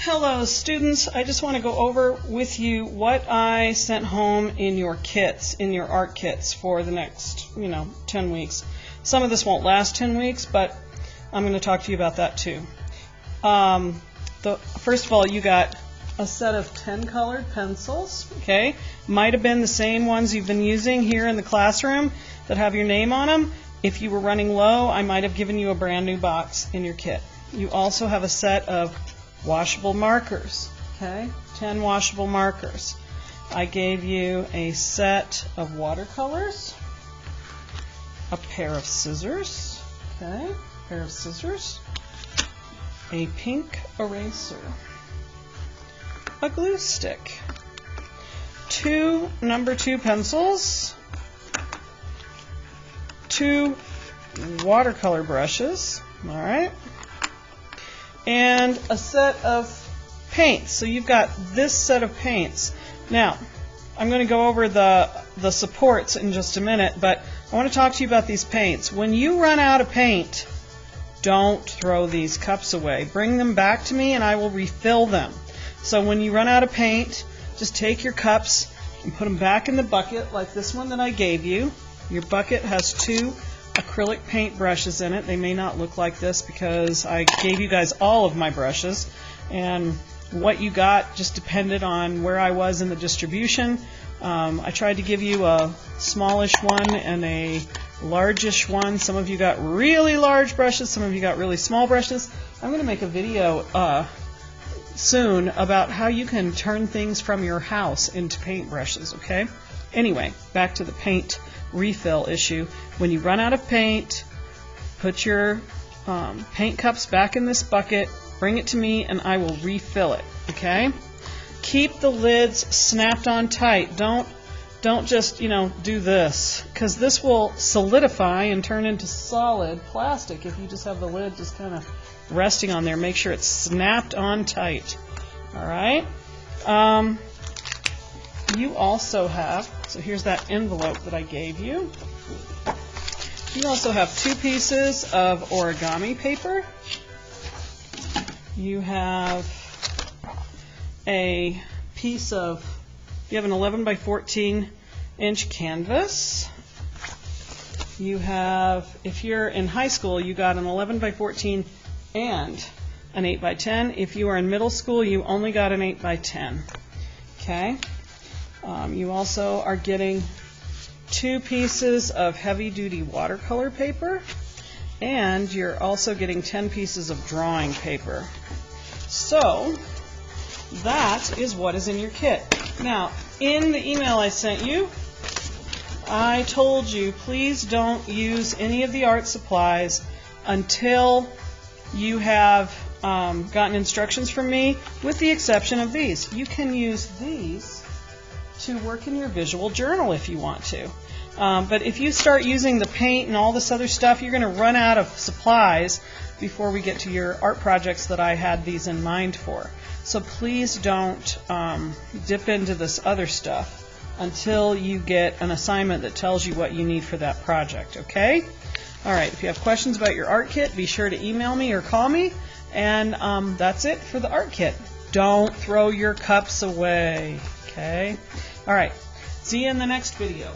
Hello students, I just want to go over with you what I sent home in your kits, in your art kits for the next, 10 weeks. Some of this won't last 10 weeks, but I'm going to talk to you about that too. First of all, you got a set of 10 colored pencils, okay? Might have been the same ones you've been using here in the classroom that have your name on them. If you were running low, I might have given you a brand new box in your kit. You also have a set of washable markers, okay? 10 washable markers. I gave you a set of watercolors, a pair of scissors, okay? Pair of scissors, a pink eraser, a glue stick, 2 number 2 pencils, 2 watercolor brushes, all right, and a set of paints. So you've got this set of paints. Now, I'm going to go over the supports in just a minute, but I want to talk to you about these paints. When you run out of paint, don't throw these cups away. Bring them back to me and I will refill them. So when you run out of paint, just take your cups and put them back in the bucket like this one that I gave you. Your bucket has 2 acrylic paint brushes in it. They may not look like this because I gave you guys all of my brushes, and what you got just depended on where I was in the distribution. I tried to give you a smallish one and a largish one. Some of you got really large brushes, some of you got really small brushes. I'm going to make a video soon about how you can turn things from your house into paint brushes, okay? Anyway, back to the paint refill issue. When you run out of paint, put your paint cups back in this bucket, bring it to me, and I will refill it, okay? Keep the lids snapped on tight. Don't just, do this, because this will solidify and turn into solid plastic if you just have the lid just kind of resting on there. Make sure it's snapped on tight. All right? You also have, so here's that envelope that I gave you. You also have 2 pieces of origami paper. You have a piece of, you have an 11 by 14 inch canvas. You have, if you're in high school, you got an 11 by 14 and an 8 by 10. If you are in middle school, you only got an 8 by 10. Okay? You also are getting 2 pieces of heavy-duty watercolor paper, and you're also getting 10 pieces of drawing paper. So that is what is in your kit. Now, in the email I sent you, I told you please don't use any of the art supplies until you have gotten instructions from me, with the exception of these. You can use these to work in your visual journal if you want to. But if you start using the paint and all this other stuff, you're going to run out of supplies before we get to your art projects that I had these in mind for. So please don't dip into this other stuff until you get an assignment that tells you what you need for that project, okay? All right, if you have questions about your art kit, be sure to email me or call me. And that's it for the art kit. Don't throw your cups away, okay? All right, see you in the next video.